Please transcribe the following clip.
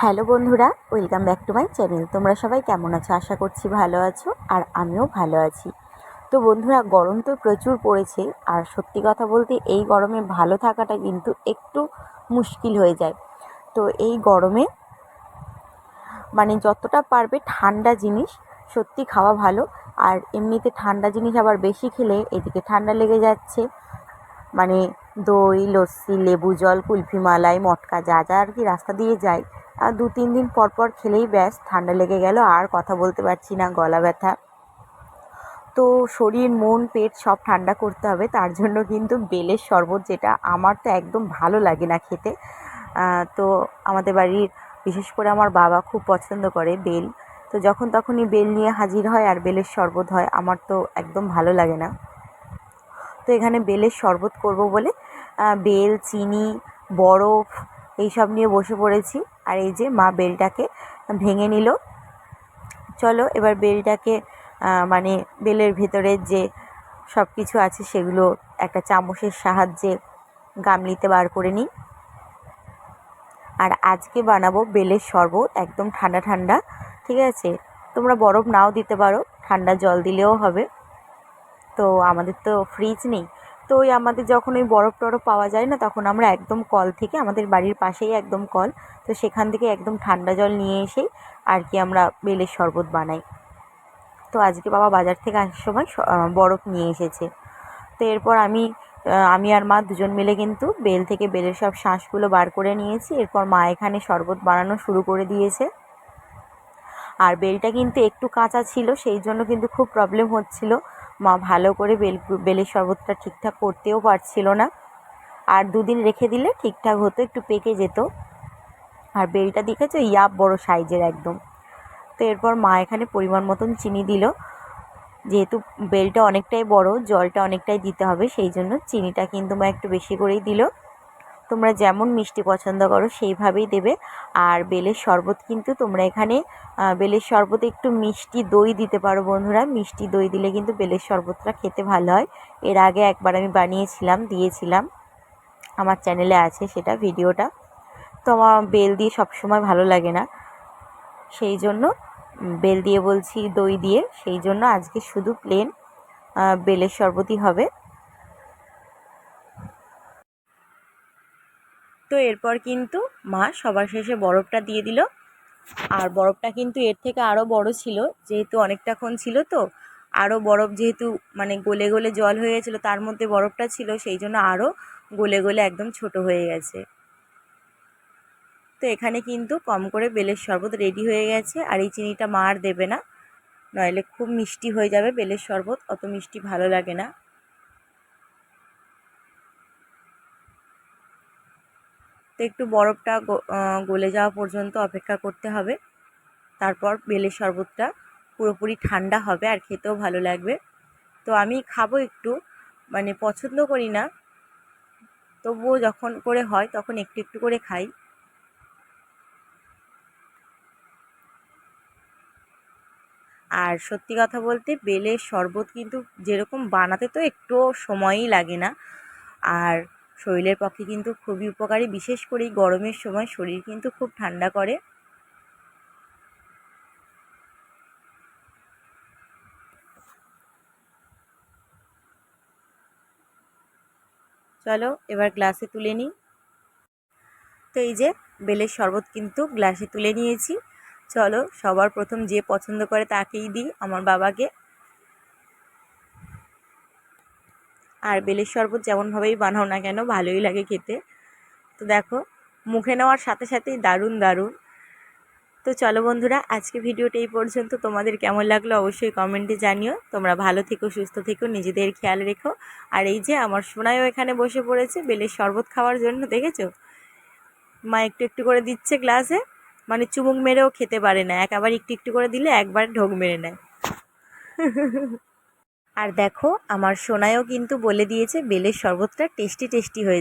Hello বন্ধুরা, welcome back to my channel. তোমরা সবাই কেমন আছো? আশা করছি ভালো আছো, আর আমিও ভালো আছি। তো বন্ধুরা, গরম তো প্রচুর পড়েছে, আর সত্যি কথা বলতে এই গরমে ভালো থাকাটা কিন্তু একটু মুশকিল হয়ে যায়। তো এই গরমে যতটা পারবে ঠান্ডা জিনিস সত্যি খাওয়া ভালো। আর এমনিতে ঠান্ডা জিনিস আবার বেশি খেলে এদিকে ঠান্ডা লেগে যাচ্ছে। দই, লস্যি, লেবু জল, কুলফি মালাই, মটকা যা যা আর কি রাস্তা দিয়ে যায়, আর 2-3 দিন পর পর খেলেই ব্যাস ঠান্ডা লেগে গেল, আর কথা বলতে পারছি না, গলা ব্যথা। তো শরীর, মন, পেট সব ঠান্ডা করতে হবে, তার জন্য কিন্তু বেলের শরবত, যেটা আমার তো একদম ভালো লাগে না খেতে, তো আমাদের বাড়ির বিশেষ করে আমার বাবা খুব পছন্দ করে বেল। তো যখন তখনই বেল নিয়ে হাজির হয় আর বেলের শরবত হয়, আমার তো একদম ভালো লাগে না। তো এখানে বেলের শরবত করব বলে বেল, চিনি, বরফ এইসব নিয়ে বসে পড়েছি। আর এই যে মা বেলটাকে ভেঙে নিল। চলো এবার বেলটাকে বেলের ভেতরে যে সব কিছু আছে সেগুলো একটা চামচের সাহায্যে গামলিতে বার করে নিই। আর আজকে বানাবো বেলের শরবত একদম ঠান্ডা ঠান্ডা, ঠিক আছে? তোমরা বরফ নাও দিতে পারো, ঠান্ডা জল দিলেও হবে। তো আমাদের তো ফ্রিজ নেই, তো আমাদের যখন ওই বরফ টরফ পাওয়া যায় না, তখন আমরা একদম কল থেকে, আমাদের বাড়ির পাশেই একদম কল, তো সেখান থেকে একদম ঠান্ডা জল নিয়ে এসেই আর কি আমরা বেলের শরবত বানাই। তো আজকে বাবা বাজার থেকে আসার সময় বরফ নিয়ে এসেছে। তো এরপর আমি আর মা দুজন মিলে কিন্তু বেল থেকে বেলের সব শাঁসগুলো বার করে নিয়েছি। এরপর মা এখানে শরবত বানানো শুরু করে দিয়েছে। আর বেলটা কিন্তু একটু কাঁচা ছিল, সেই জন্য কিন্তু খুব প্রবলেম হচ্ছিল। মা ভালো করে বেলের শরবতটা ঠিকঠাক করতেও পারছিল না। আর 2 দিন রেখে দিলে ঠিকঠাক হতো, একটু পেকে যেত। আর বেলটা দেখেছো, বড় সাইজের একদম। তো এরপর মা এখানে পরিমাণ মতন চিনি দিল। যেহেতু বেলটা অনেকটাই বড়, জলটা অনেকটাই দিতে হবে, সেই জন্য চিনিটা কিন্তু মা একটু বেশি করেই দিল। তোমরা যেমন মিষ্টি পছন্দ করো সেইভাবেই দেবে। আর বেলের শরবত কিন্তু তোমরা এখানে বেলের শরবতে একটু মিষ্টি দই দিতে পারো বন্ধুরা। মিষ্টি দই দিলে কিন্তু বেলের শরবতটা খেতে ভালো হয়। এর আগে একবার আমি বানিয়েছিলাম, দিয়েছিলাম, আমার চ্যানেলে আছে সেটা ভিডিওটা। তো আমার বেল দিয়ে সবসময় ভালো লাগে না, সেই জন্য বেল দিয়ে বলছি, দই দিয়ে, সেই জন্য আজকে শুধু প্লেন বেলের শরবতই হবে। তো এরপর কিন্তু মা সবার শেষে বরফটা দিয়ে দিল। আর বরফটা কিন্তু এর থেকে আরও বড় ছিল, যেহেতু অনেকটাক্ষণ ছিল, তো আরও বরফ যেহেতু গলে গলে জল হয়ে গেছিলো, তার মধ্যে বরফটা ছিল, সেই জন্য আরও গলে গলে একদম ছোট হয়ে গেছে। তো এখানে কিন্তু কম করে বেলের শরবত রেডি হয়ে গেছে। আর এই চিনিটা মা আর দেবে না, নইলে খুব মিষ্টি হয়ে যাবে বেলের শরবত, অত মিষ্টি ভালো লাগে না। তো একটু বরফটা গলে যাওয়া পর্যন্ত অপেক্ষা করতে হবে, তারপর বেলের শরবতটা পুরোপুরি ঠান্ডা হবে আর খেতেও ভালো লাগবে। তো আমি খাবো একটু, পছন্দ করি না, তবুও যখন করে হয় তখন একটু একটু করে খাই। আর সত্যি কথা বলতে বেলের শরবত কিন্তু যেরকম বানাতে তো একটুও সময়ই লাগে না, আর শরীরের পক্ষে কিন্তু খুবই উপকারী, বিশেষ করে এই গরমের সময় শরীর কিন্তু খুব ঠান্ডা করে। চলো এবার গ্লাসে তুলে নিই। তো এই যে বেলের শরবত কিন্তু গ্লাসে তুলে নিয়েছি। চলো সবার প্রথম যে পছন্দ করে তাকেই দিই, আমার বাবাকে। আর বেলের শরবত যেমনভাবেই বানাও না কেন ভালোই লাগে খেতে। তো দেখো, মুখে নেওয়ার সাথে সাথেই দারুণ দারুণ। তো চলো বন্ধুরা, আজকে ভিডিওটা এই পর্যন্ত। তোমাদের কেমন লাগলো অবশ্যই কমেন্টে জানিও। তোমরা ভালো থেকো, সুস্থ থেকো, নিজেদের খেয়াল রেখো। আর এই যে আমার সোনাইও এখানে বসে পড়েছে বেলের শরবত খাওয়ার জন্য, দেখেছো? মা একটু একটু করে দিচ্ছে গ্লাসে, চুমুক মেরেও খেতে পারে না, একেবারে একটু একটু করে দিলে একবার ঢোক মেরে নেয়। আর দেখো, আমার সোনাইও কিন্তু বলে দিয়েছে বেলের শরবতটা টেস্টি টেস্টি হয়েছে।